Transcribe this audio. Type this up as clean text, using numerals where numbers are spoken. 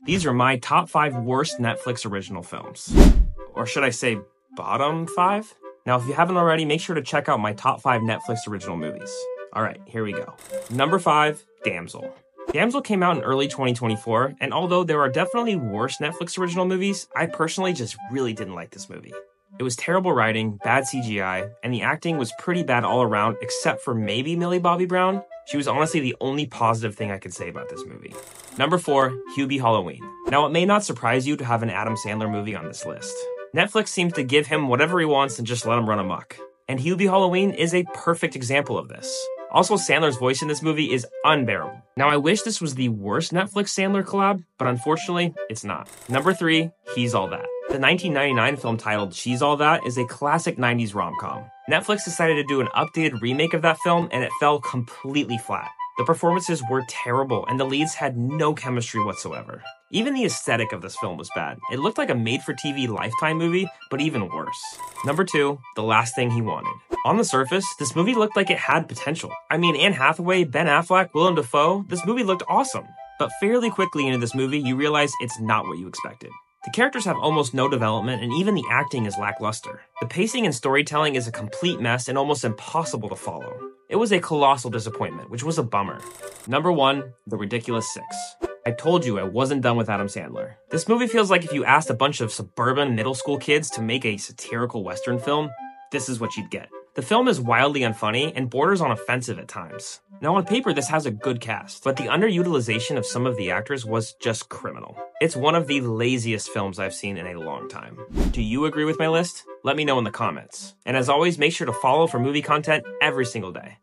These are my top 5 worst Netflix original films. Or should I say, bottom 5? Now, if you haven't already, make sure to check out my top 5 Netflix original movies. Alright, here we go. Number 5, Damsel. Damsel came out in early 2024, and although there are definitely worse Netflix original movies, I personally just really didn't like this movie. It was terrible writing, bad CGI, and the acting was pretty bad all around except for maybe Millie Bobby Brown. She was honestly the only positive thing I could say about this movie. Number 4, Hubie Halloween. Now, it may not surprise you to have an Adam Sandler movie on this list. Netflix seems to give him whatever he wants and just let him run amok. And Hubie Halloween is a perfect example of this. Also, Sandler's voice in this movie is unbearable. Now, I wish this was the worst Netflix Sandler collab, but unfortunately, it's not. Number 3, He's All That. The 1999 film titled She's All That is a classic 90s rom-com. Netflix decided to do an updated remake of that film, and it fell completely flat. The performances were terrible, and the leads had no chemistry whatsoever. Even the aesthetic of this film was bad. It looked like a made-for-TV Lifetime movie, but even worse. Number 2, The Last Thing He Wanted. On the surface, this movie looked like it had potential. I mean, Anne Hathaway, Ben Affleck, Willem Dafoe, this movie looked awesome. But fairly quickly into this movie, you realize it's not what you expected. The characters have almost no development, and even the acting is lackluster. The pacing and storytelling is a complete mess and almost impossible to follow. It was a colossal disappointment, which was a bummer. Number 1, The Ridiculous Six. I told you I wasn't done with Adam Sandler. This movie feels like if you asked a bunch of suburban middle school kids to make a satirical Western film, this is what you'd get. The film is wildly unfunny and borders on offensive at times. Now, on paper, this has a good cast, but the underutilization of some of the actors was just criminal. It's one of the laziest films I've seen in a long time. Do you agree with my list? Let me know in the comments. And as always, make sure to follow for movie content every single day.